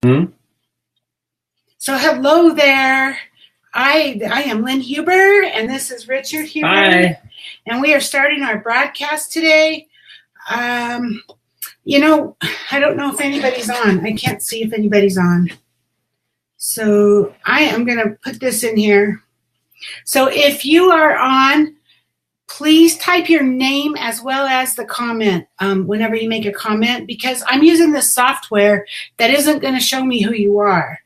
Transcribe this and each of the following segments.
Hmm? So hello there. I am Lynn Huber, and this is Richard Huber. Hi. And we are starting our broadcast today. I don't know if anybody's on. I can't see if anybody's on. So I am going to put this in here. So if you are on, please type your name as well as the comment whenever you make a comment, because I'm using this software that isn't going to show me who you are.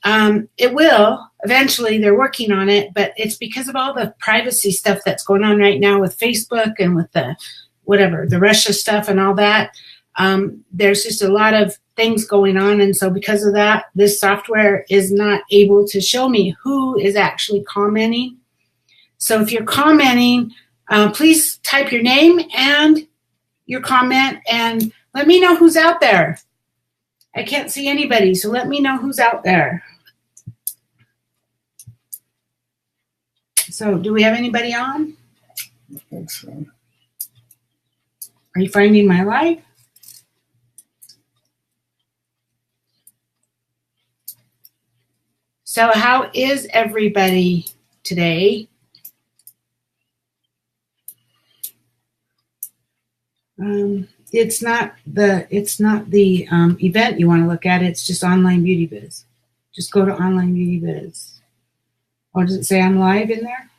It will eventually. They're working on it, but it's because of all the privacy stuff that's going on right now with Facebook and with the Russia stuff and all that. There's just a lot of things going on, and so because of that, this software is not able to show me who is actually commenting. So if you're commenting, please type your name and your comment and let me know who's out there. I can't see anybody, so let me know who's out there. So do we have anybody on? I think so. Are you finding my live? So how is everybody today? It's not the event you want to look at. It's just Online Beauty Biz. Just go to Online Beauty Biz. Or does it say I'm live in there?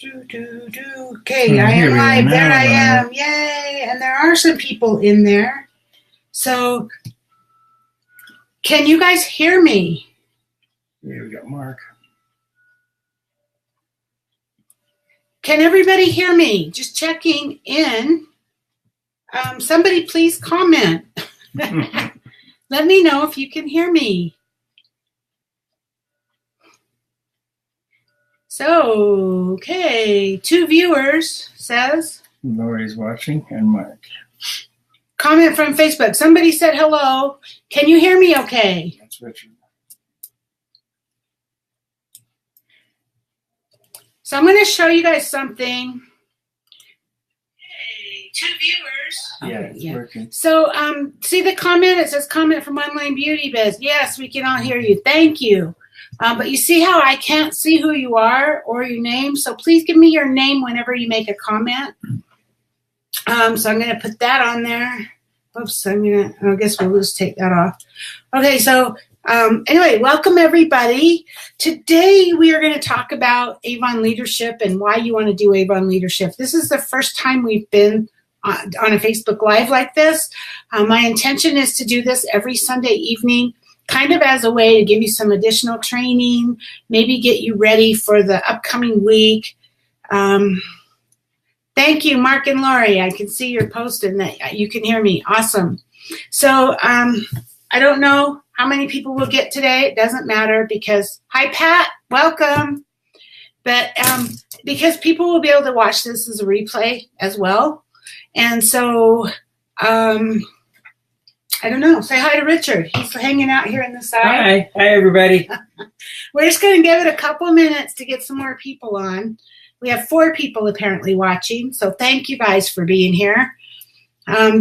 Okay, I am live. There I am. Yay! And there are some people in there. So, can you guys hear me? Yeah, we got Mark. Can everybody hear me? Just checking in. Somebody please comment. Let me know if you can hear me. So, okay, 2 viewers says. Lori's watching and Mark. Comment from Facebook. Somebody said hello. Can you hear me okay? That's Richard. So I'm going to show you guys something. Hey, 2 viewers. Yeah, it's working. So see the comment? It says comment from Online Beauty Biz. Yes, we can all hear you. Thank you. But you see how I can't see who you are or your name? So please give me your name whenever you make a comment. So I'm going to put that on there. Oops, I guess we'll just take that off. Okay, so anyway, welcome everybody. Today we are going to talk about Avon leadership and why you want to do Avon leadership. This is the first time we've been on a Facebook Live like this. My intention is to do this every Sunday evening, kind of as a way to give you some additional training, maybe get you ready for the upcoming week. Thank you, Mark and Lori. I can see you're posting that you can hear me. Awesome. So I don't know how many people will get today. It doesn't matter because, hi, Pat, welcome. But because people will be able to watch this as a replay as well. And so, I don't know. Say hi to Richard. He's hanging out here in the side. Hi. Hi, everybody. We're just going to give it a couple minutes to get some more people on. We have 4 people apparently watching, so thank you guys for being here.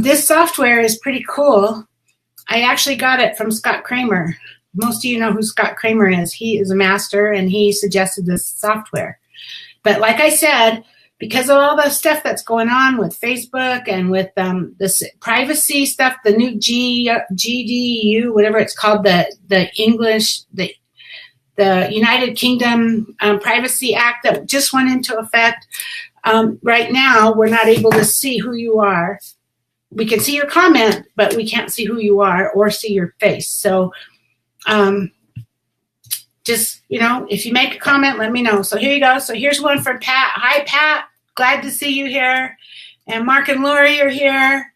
This software is pretty cool. I actually got it from Scott Kramer. Most of you know who Scott Kramer is. He is a master, and he suggested this software. But like I said, because of all the stuff that's going on with Facebook and with this privacy stuff, the new GDU, whatever it's called, the English, the United Kingdom Privacy Act that just went into effect. Right now, we're not able to see who you are. We can see your comment, but we can't see who you are or see your face. So just, if you make a comment, let me know. So here you go. So here's one from Pat. Hi, Pat. Glad to see you here. And Mark and Lori are here.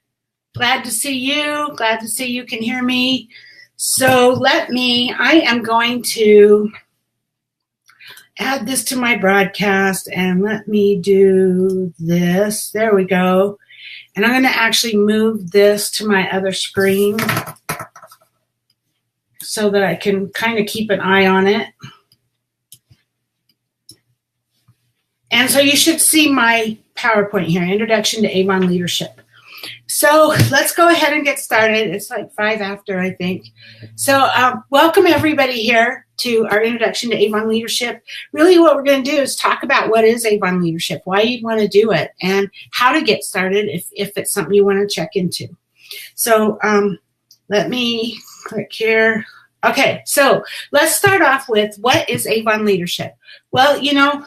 Glad to see you. Glad to see you can hear me. So I am going to add this to my broadcast and let me do this. There we go. And I'm going to actually move this to my other screen so that I can kind of keep an eye on it. And so you should see my PowerPoint here, Introduction to Avon Leadership. So let's go ahead and get started. It's like 5 after, I think. So welcome everybody here to our introduction to Avon leadership. Really what we're going to do is talk about what is Avon leadership, why you want to do it, and how to get started if it's something you want to check into. So let me click here. Okay, so let's start off with what is Avon leadership? Well, you know,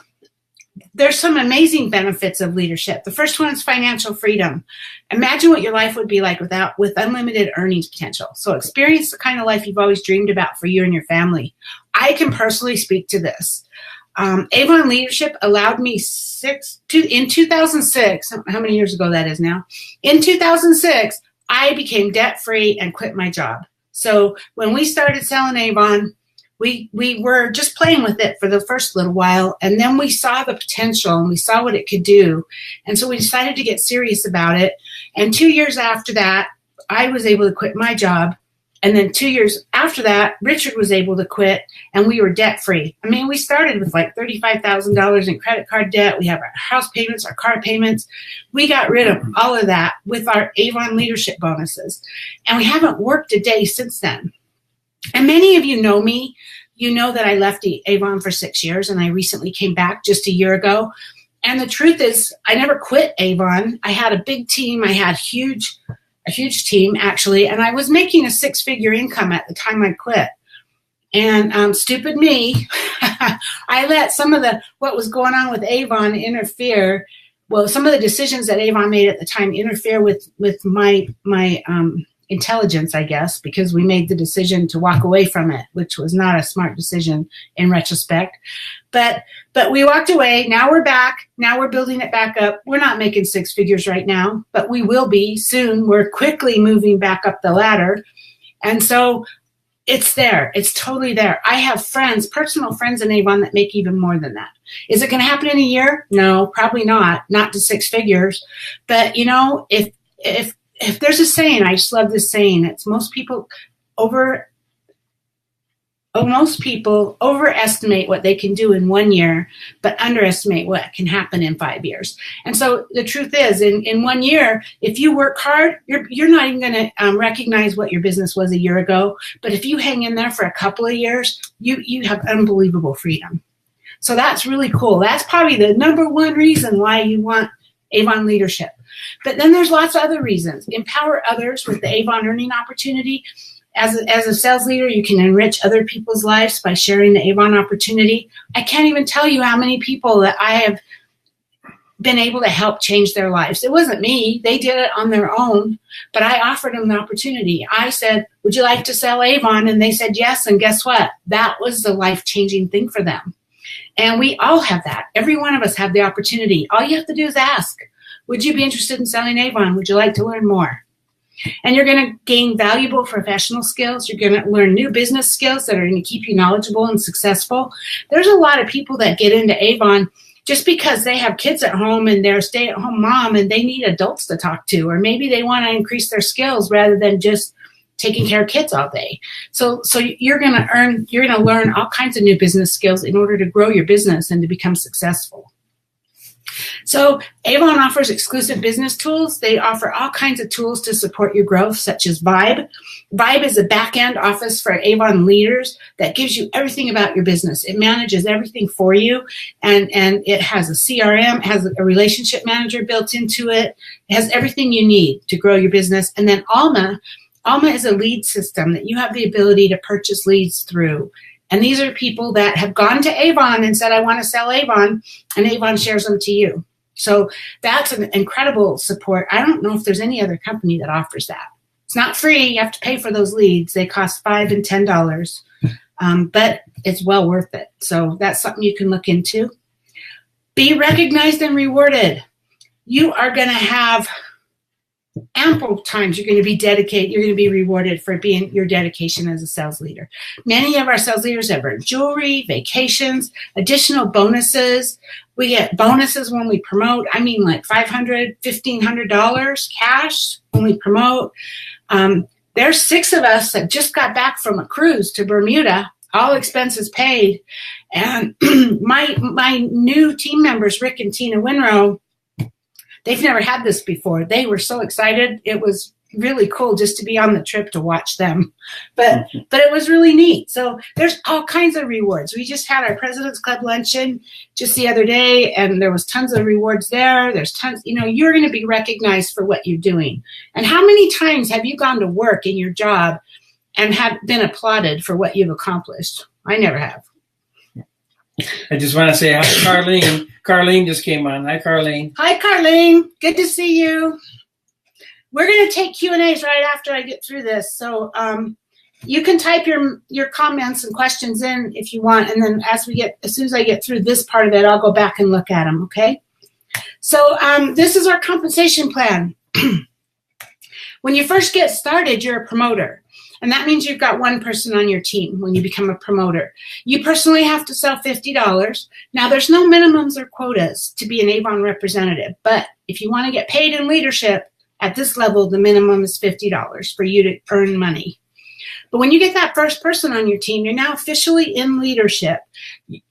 there's some amazing benefits of leadership. The first one is financial freedom. Imagine what your life would be like with unlimited earnings potential. So experience the kind of life you've always dreamed about for you and your family. I can personally speak to this. Avon leadership allowed me in 2006, how many years ago that is now? In 2006, I became debt-free and quit my job. So when we started selling Avon, we were just playing with it for the first little while, and then we saw the potential and we saw what it could do. And so we decided to get serious about it. And 2 years after that, I was able to quit my job. And then 2 years after that, Richard was able to quit, and we were debt-free. I mean, we started with like $35,000 in credit card debt. We have our house payments, our car payments. We got rid of all of that with our Avon leadership bonuses. And we haven't worked a day since then. And many of you know me. You know that I left Avon for 6 years, and I recently came back just a year ago. And the truth is, I never quit Avon. I had a big team. I had a huge team, actually, and I was making a 6-figure income at the time I quit. And stupid me, I let some of what was going on with Avon interfere. Well, some of the decisions that Avon made at the time interfere with my intelligence, I guess, because we made the decision to walk away from it, which was not a smart decision in retrospect. But we walked away. Now we're back. Now we're building it back up. We're not making 6 figures right now, but we will be soon. We're quickly moving back up the ladder. And so it's there. It's totally there. I have friends, personal friends in Avon that make even more than that. Is it going to happen in a year? No, probably not to 6 figures. But, you know, if there's a saying, I just love this saying, it's most people overestimate what they can do in 1 year, but underestimate what can happen in 5 years. And so the truth is, in 1 year, if you work hard, you're not even going to recognize what your business was a year ago. But if you hang in there for a couple of years, you have unbelievable freedom. So that's really cool. That's probably the number one reason why you want Avon leadership. But then there's lots of other reasons. Empower others with the Avon earning opportunity. As a sales leader, you can enrich other people's lives by sharing the Avon opportunity. I can't even tell you how many people that I have been able to help change their lives. It wasn't me. They did it on their own, but I offered them the opportunity. I said, would you like to sell Avon? And they said yes, and guess what? That was the life-changing thing for them. And we all have that. Every one of us have the opportunity. All you have to do is ask, would you be interested in selling Avon? Would you like to learn more? And you're going to gain valuable professional skills. You're going to learn new business skills that are going to keep you knowledgeable and successful. There's a lot of people that get into Avon just because they have kids at home and they're a stay-at-home mom and they need adults to talk to, or maybe they want to increase their skills rather than just taking care of kids all day. So you're going to learn all kinds of new business skills in order to grow your business and to become successful. So Avon offers exclusive business tools. They offer all kinds of tools to support your growth, such as Vibe. Vibe is a back-end office for Avon leaders that gives you everything about your business. It manages everything for you, and it has a CRM, it has a relationship manager built into it. It has everything you need to grow your business. And then Alma is a lead system that you have the ability to purchase leads through. And these are people that have gone to Avon and said, I want to sell Avon, and Avon shares them to you. So that's an incredible support. I don't know if there's any other company that offers that. It's not free. You have to pay for those leads. They cost $5 and $10, but it's well worth it. So that's something you can look into. Be recognized and rewarded. You are going to have ample times you're going to be dedicated, you're going to be rewarded for being your dedication as a sales leader. Many of our sales leaders have earned jewelry, vacations, additional bonuses. We get bonuses when we promote. I mean, like $500, $1,500 cash when we promote. There's 6 of us that just got back from a cruise to Bermuda, all expenses paid. And my new team members, Rick and Tina Winrow, they've never had this before. They were so excited. It was really cool just to be on the trip to watch them. But it was really neat. So there's all kinds of rewards. We just had our President's Club luncheon just the other day, and there was tons of rewards there. There's tons, you're going to be recognized for what you're doing. And how many times have you gone to work in your job and have been applauded for what you've accomplished? I never have. I just want to say hi, Carlene. Carlene just came on. Hi, Carlene. Hi, Carlene. Good to see you. We're going to take Q&As right after I get through this. So you can type your comments and questions in if you want. And then as soon as I get through this part of it, I'll go back and look at them, okay? So this is our compensation plan. When you first get started, you're a promoter. And that means you've got one person on your team when you become a promoter. You personally have to sell $50. Now, there's no minimums or quotas to be an Avon representative. But if you want to get paid in leadership, at this level, the minimum is $50 for you to earn money. But when you get that first person on your team, you're now officially in leadership.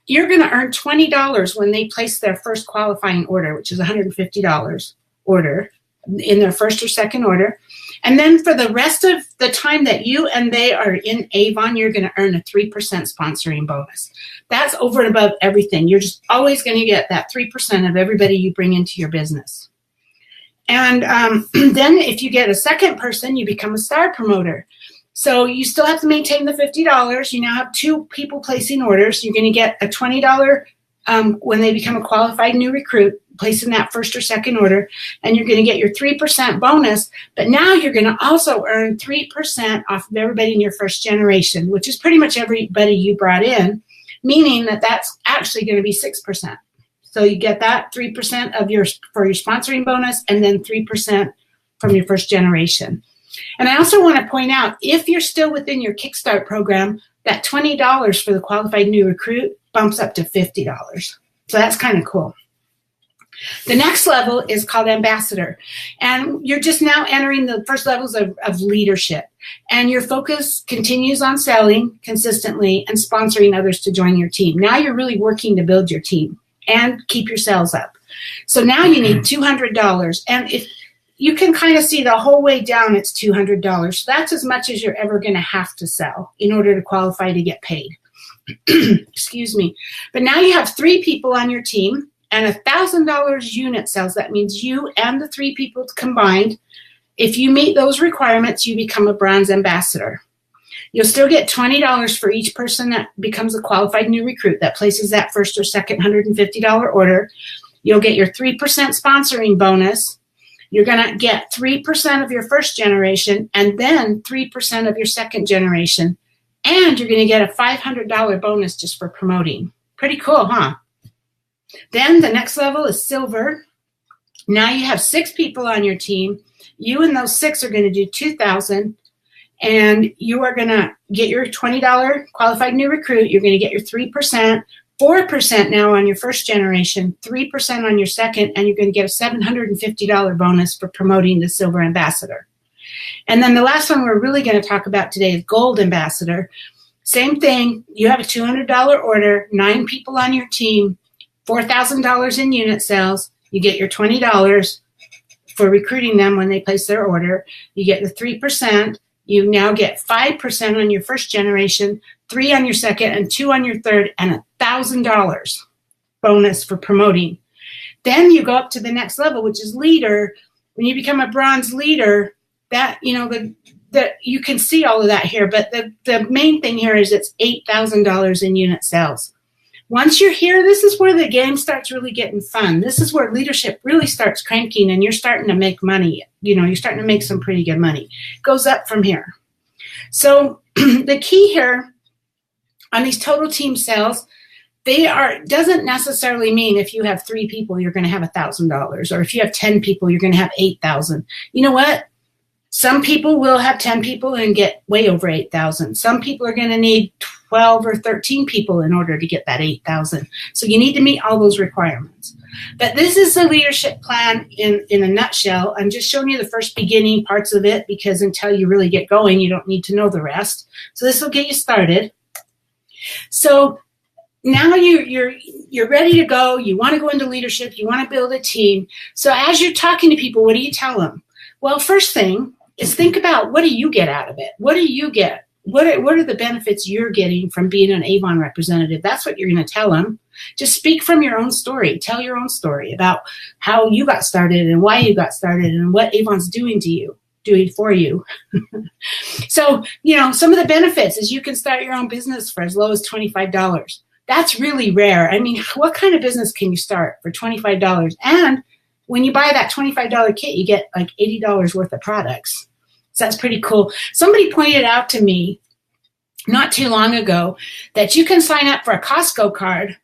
You're going to earn $20 when they place their first qualifying order, which is $150 order in their first or second order. And then for the rest of the time that you and they are in Avon, you're going to earn a 3% sponsoring bonus. That's over and above everything. You're just always going to get that 3% of everybody you bring into your business. And then if you get a second person, you become a star promoter. So you still have to maintain the $50. You now have two people placing orders. You're going to get a $20 when they become a qualified new recruit, placing that first or second order, and you're going to get your 3% bonus. But now you're going to also earn 3% off of everybody in your first generation, which is pretty much everybody you brought in, meaning that that's actually going to be 6%. So you get that 3% for your sponsoring bonus, and then 3% from your first generation. And I also want to point out, if you're still within your Kickstart program, that $20 for the qualified new recruit bumps up to $50. So that's kind of cool. The next level is called ambassador. And you're just now entering the first levels of leadership. And your focus continues on selling consistently and sponsoring others to join your team. Now you're really working to build your team and keep your sales up. So now you need $200. And if you can kind of see the whole way down, it's $200. So that's as much as you're ever going to have to sell in order to qualify to get paid. Excuse me. But now you have 3 people on your team and $1,000 unit sales. That means you and the 3 people combined. If you meet those requirements, you become a bronze ambassador. You'll still get $20 for each person that becomes a qualified new recruit that places that first or second $150 order. You'll get your 3% sponsoring bonus. You're going to get 3% of your first generation and then 3% of your second generation. And you're going to get a $500 bonus just for promoting. Pretty cool, huh? Then the next level is silver. Now you have 6 people on your team. You and those 6 are going to do $2,000. And you are going to get your $20 qualified new recruit. You're going to get your 3%, 4% now on your first generation, 3% on your second, and you're going to get a $750 bonus for promoting the silver ambassador. And then the last one we're really going to talk about today is gold ambassador. Same thing. You have a $200 order, 9 people on your team, $4,000 in unit sales. You get your $20 for recruiting them when they place their order. You get the 3%. You now get 5% on your first generation, 3 on your second, and 2 on your third, and $1,000 bonus for promoting. Then you go up to the next level, which is leader. When you become a bronze leader, that you can see all of that here, but the main thing here is it's $8,000 in unit sales. Once you're here, this is where the game starts really getting fun. This is where leadership really starts cranking and you're starting to make money. You're starting to make some pretty good money. It goes up from here. So the key here on these total team sales, doesn't necessarily mean if you have 3 people, you're going to have $1,000, or if you have 10 people, you're going to have 8,000. You know what? Some people will have 10 people and get way over 8,000. Some people are going to need 12 or 13 people in order to get that 8,000. So you need to meet all those requirements. But this is the leadership plan in a nutshell. I'm just showing you the first beginning parts of it because until you really get going, you don't need to know the rest. So this will get you started. So now you're ready to go. You want to go into leadership. You want to build a team. So as you're talking to people, what do you tell them? Well, first thing is think about, what do you get out of it? What do you get? What are the benefits you're getting from being an Avon representative? That's what you're going to tell them. Just speak from your own story. Tell your own story about how you got started and why you got started and what Avon's doing for you. So, some of the benefits is you can start your own business for as low as $25. That's really rare. I mean, what kind of business can you start for $25? And when you buy that $25 kit, you get like $80 worth of products. So that's pretty cool. Somebody pointed out to me not too long ago that you can sign up for a Costco card.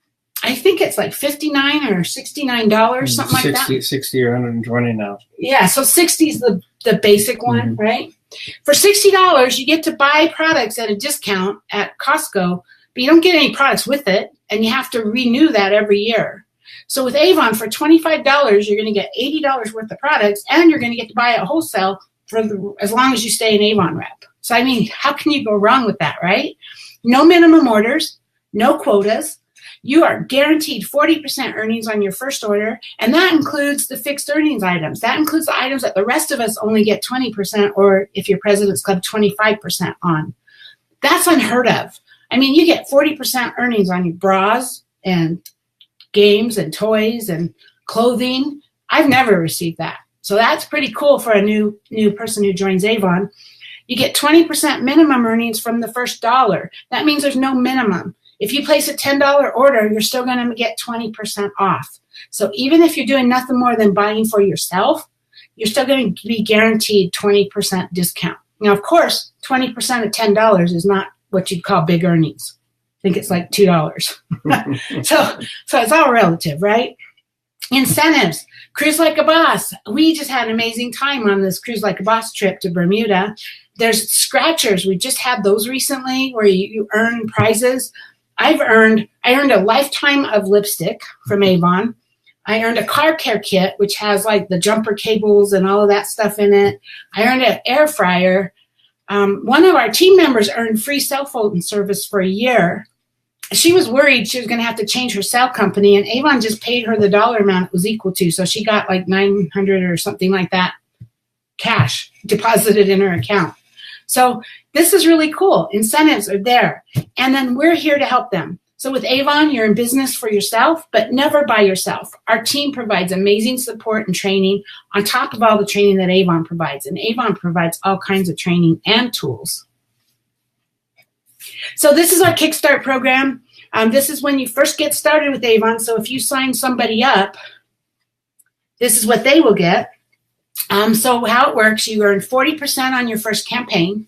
I think it's like $59 or $69, something like that. 60 or 120 now. Yeah, so 60 is the basic one, right? For $60, you get to buy products at a discount at Costco, but you don't get any products with it, and you have to renew that every year. So with Avon, for $25, you're going to get $80 worth of products, and you're going to get to buy it wholesale as long as you stay an Avon rep. So, I mean, how can you go wrong with that, right? No minimum orders, no quotas. You are guaranteed 40% earnings on your first order, and that includes the fixed earnings items. That includes the items that the rest of us only get 20%, or if you're President's Club, 25% on. That's unheard of. I mean, you get 40% earnings on your bras and games and toys and clothing. I've never received that. So that's pretty cool for a new person who joins Avon. You get 20% minimum earnings from the first dollar. That means there's no minimum. If you place a $10 order, you're still going to get 20% off. So even if you're doing nothing more than buying for yourself, you're still going to be guaranteed 20% discount. Now, of course, 20% of $10 is not what you'd call big earnings. I think it's like $2. So it's all relative, right? Incentives. Cruise Like a Boss. We just had an amazing time on this Cruise Like a Boss trip to Bermuda. There's scratchers. We just had those recently where you earn prizes. I earned a lifetime of lipstick from Avon. I earned a car care kit, which has like the jumper cables and all of that stuff in it. I earned an air fryer. One of our team members earned free cell phone service for a year. She was worried she was going to have to change her cell company, and Avon just paid her the dollar amount it was equal to. So she got like $900 or something like that cash deposited in her account. So this is really cool. Incentives are there. And then we're here to help them. So with Avon, you're in business for yourself, but never by yourself. Our team provides amazing support and training on top of all the training that Avon provides. And Avon provides all kinds of training and tools. So this is our Kickstart program. This is when you first get started with Avon. So if you sign somebody up, this is what they will get. So how it works, you earn 40% on your first campaign.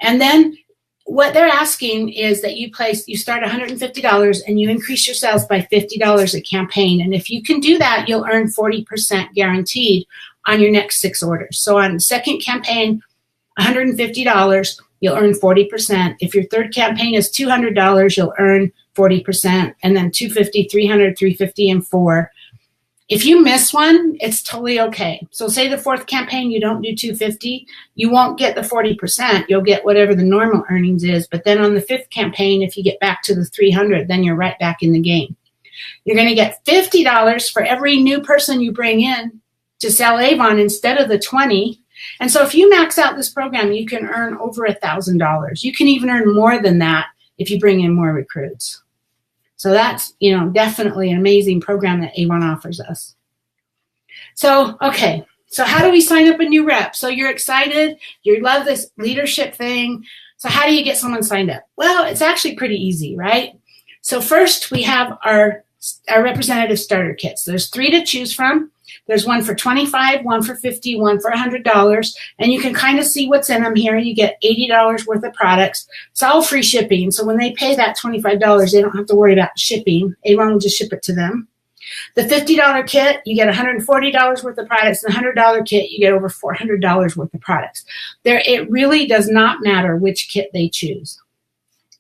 And then what they're asking is that you start $150 and you increase your sales by $50 a campaign. And if you can do that, you'll earn 40% guaranteed on your next 6 orders. So on the second campaign, $150, you'll earn 40%. If your third campaign is $200, you'll earn 40%. And then $250, $300, $350, and $400. If you miss one, it's totally okay. So say the fourth campaign, you don't do $250, you won't get the 40%. You'll get whatever the normal earnings is. But then on the fifth campaign, if you get back to the $300, then you're right back in the game. You're going to get $50 for every new person you bring in to sell Avon instead of the $20. And so if you max out this program, you can earn over $1,000. You can even earn more than that if you bring in more recruits. So that's, definitely an amazing program that Avon offers us. So, okay. So how do we sign up a new rep? So you're excited. You love this leadership thing. So how do you get someone signed up? Well, it's actually pretty easy, right? So first we have our representative starter kits. There's 3 to choose from. There's one for $25, one for $50, one for $100, and you can kind of see what's in them here. You get $80 worth of products. It's all free shipping, so when they pay that $25, they don't have to worry about shipping. Avon will just ship it to them. The $50 kit, you get $140 worth of products, and the $100 kit, you get over $400 worth of products. It really does not matter which kit they choose.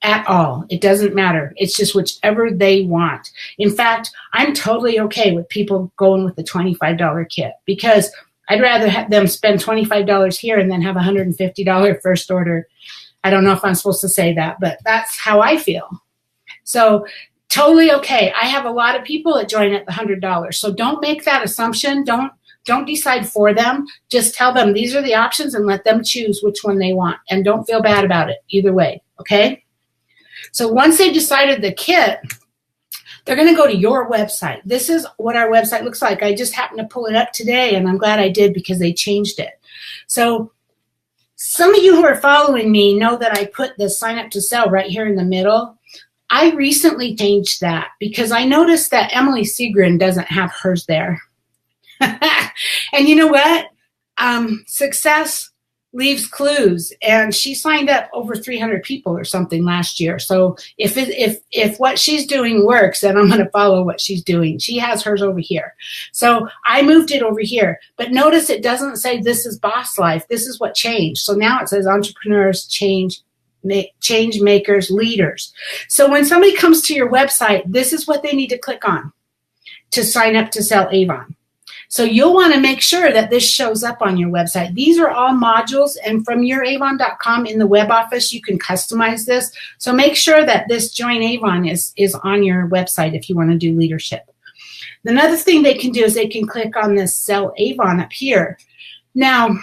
At all. It doesn't matter. It's just whichever they want. In fact, I'm totally okay with people going with the $25 kit because I'd rather have them spend $25 here and then have a $150 first order. I don't know if I'm supposed to say that, but that's how I feel. So Totally okay. I have a lot of people that join at the $100. So don't make that assumption. Don't decide for them. Just tell them these are the options and let them choose which one they want. And don't feel bad about it either way. Okay? So once they've decided the kit, they're going to go to your website. This is what our website looks like. I just happened to pull it up today, and I'm glad I did because they changed it. So some of you who are following me know that I put the sign up to sell right here in the middle. I recently changed that because I noticed that Emily Segrin doesn't have hers there. And you know what? Success leaves clues, and she signed up over 300 people or something last year. So if what she's doing works, then I'm going to follow what she's doing. She has hers over here. So I moved it over here, but notice it doesn't say this is Boss Life. This is what changed. So now it says entrepreneurs, change makers, leaders. So when somebody comes to your website, this is what they need to click on to sign up to sell Avon. So you'll want to make sure that this shows up on your website. These are all modules, and from youravon.com in the web office, you can customize this. So make sure that this Join Avon is on your website if you want to do leadership. Another thing they can do is they can click on this Sell Avon up here. Now,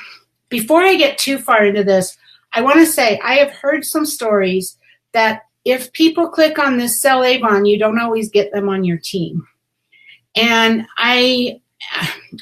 before I get too far into this, I want to say I have heard some stories that if people click on this Sell Avon, you don't always get them on your team. And I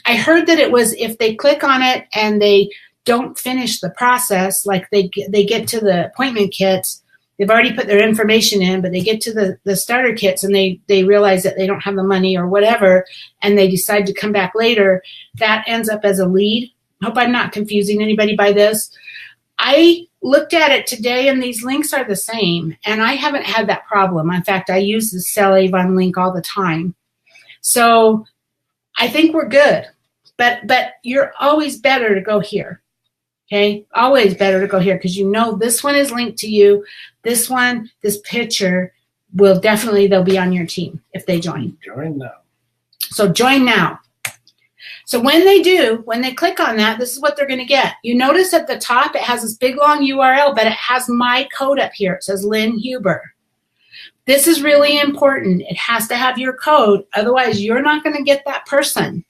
heard that it was if they click on it and they don't finish the process, like they get to the appointment kits, they've already put their information in, but they get to the starter kits and they realize that they don't have the money or whatever, and they decide to come back later, that ends up as a lead. I hope I'm not confusing anybody by this. I looked at it today, and these links are the same, and I haven't had that problem. In fact, I use the Sell Avon link all the time. So I think we're good, but you're always better to go here, okay? Always better to go here because you know this one is linked to you. This one, this picture, they'll be on your team if they join. Join now. So join now. So when they click on that, this is what they're going to get. You notice at the top it has this big long URL, but it has my code up here. It says Lynn Huber. This is really important. It has to have your code. Otherwise, you're not going to get that person.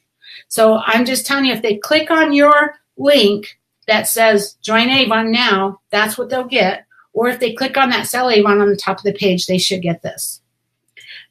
So I'm just telling you, if they click on your link that says Join Avon now, that's what they'll get. Or if they click on that Sell Avon on the top of the page, they should get this.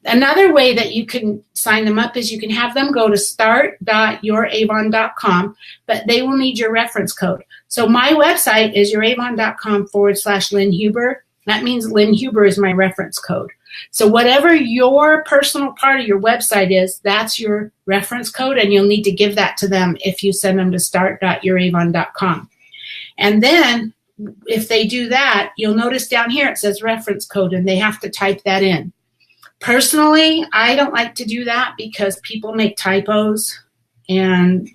Another way that you can sign them up is you can have them go to start.youravon.com, but they will need your reference code. So my website is youravon.com/Lynn Huber. That means Lynn Huber is my reference code. So whatever your personal part of your website is, that's your reference code, and you'll need to give that to them if you send them to start.youravon.com. And then if they do that, you'll notice down here it says reference code, and they have to type that in. Personally, I don't like to do that because people make typos, and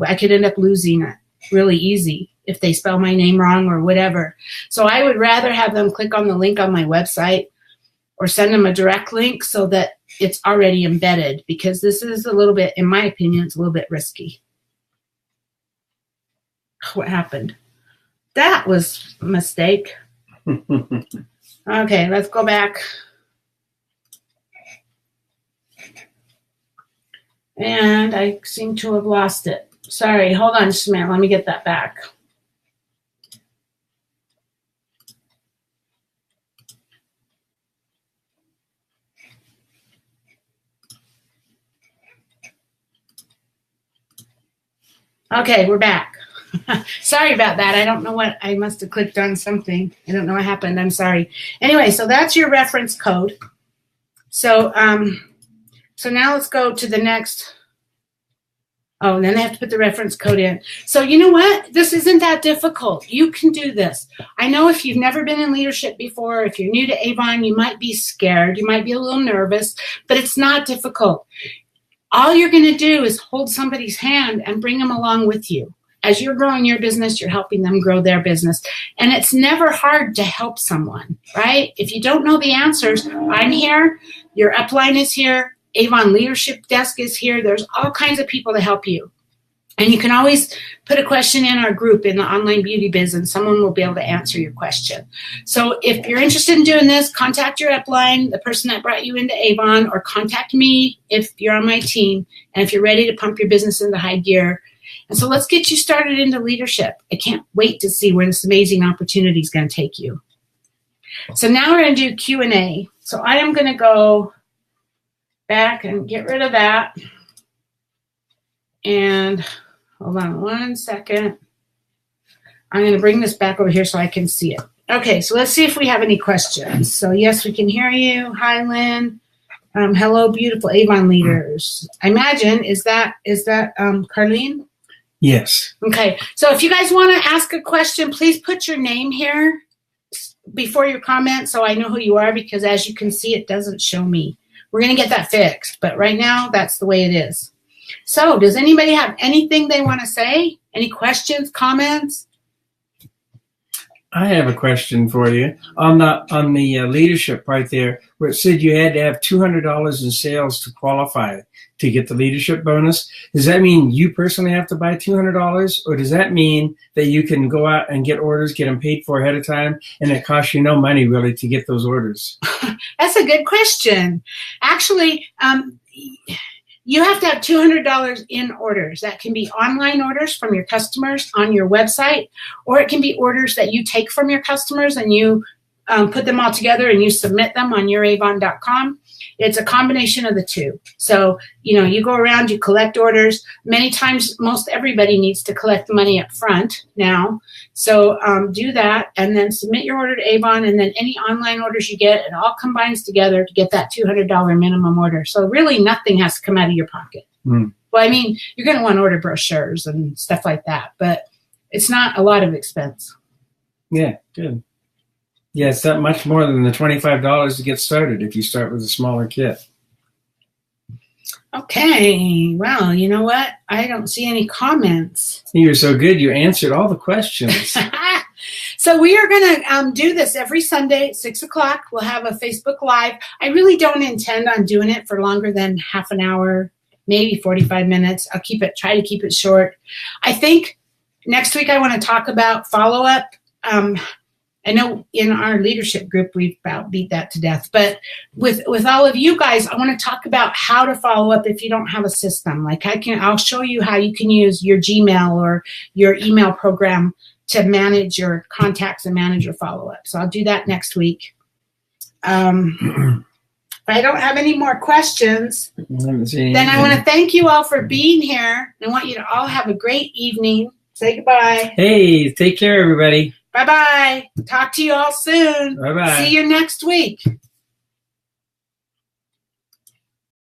I could end up losing it really easy if they spell my name wrong or whatever. So I would rather have them click on the link on my website or send them a direct link so that it's already embedded, because this is a little bit, in my opinion, it's a little bit risky. What happened? That was a mistake. Okay, let's go back. And I seem to have lost it. Sorry, hold on just a minute. Let me get that back. Okay, we're back. Sorry about that. I don't know what, I must have clicked on something. I don't know what happened. I'm sorry. Anyway, so that's your reference code. So now let's go to the next. Oh, and then they have to put the reference code in. So you know what? This isn't that difficult. You can do this. I know if you've never been in leadership before, if you're new to Avon, you might be scared. You might be a little nervous, but it's not difficult. All you're going to do is hold somebody's hand and bring them along with you. As you're growing your business, you're helping them grow their business. And it's never hard to help someone, right? If you don't know the answers, I'm here. Your upline is here. Avon Leadership Desk is here. There's all kinds of people to help you. And you can always put a question in our group in the Online Beauty Biz, and someone will be able to answer your question. So if you're interested in doing this, contact your upline, the person that brought you into Avon, or contact me if you're on my team, and if you're ready to pump your business into high gear. And so let's get you started into leadership. I can't wait to see where this amazing opportunity is going to take you. So now we're going to do Q&A. So I am going to go back and get rid of that. And hold on 1 second. I'm going to bring this back over here so I can see it. Okay, so let's see if we have any questions. So yes, we can hear you. Hi, Lynn. Hello, beautiful Avon leaders. I imagine, is that Carlene? Yes. Okay, so if you guys want to ask a question, please put your name here before your comment so I know who you are, because as you can see, it doesn't show me. We're going to get that fixed, but right now, that's the way it is. So does anybody have anything they want to say? Any questions, comments? I have a question for you on the leadership right there, where it said you had to have $200 in sales to qualify to get the leadership bonus. Does that mean you personally have to buy $200, or does that mean that you can go out and get orders, get them paid for ahead of time, and it costs you no money really to get those orders? That's a good question. Actually, you have to have $200 in orders. That can be online orders from your customers on your website, or it can be orders that you take from your customers and you put them all together and you submit them on youravon.com. It's a combination of the two. So, you go around, you collect orders. Many times, most everybody needs to collect the money up front now. So do that and then submit your order to Avon, and then any online orders you get, it all combines together to get that $200 minimum order. So really nothing has to come out of your pocket. Well, I mean, you're going to want to order brochures and stuff like that, but it's not a lot of expense. Yeah, good. Yeah, it's not much more than the $25 to get started if you start with a smaller kit. Okay, well, you know what? I don't see any comments. You're so good. You answered all the questions. So we are going to do this every Sunday at 6 o'clock. We'll have a Facebook Live. I really don't intend on doing it for longer than half an hour, maybe 45 minutes. I'll try to keep it short. I think next week I want to talk about follow-up. I know in our leadership group, we've about beat that to death. But with all of you guys, I want to talk about how to follow up if you don't have a system. Like I'll show you how you can use your Gmail or your email program to manage your contacts and manage your follow-up. So I'll do that next week. If I don't have any more questions, then I want to thank you all for being here. I want you to all have a great evening. Say goodbye. Hey, take care, everybody. Bye-bye. Talk to you all soon. Bye-bye. See you next week.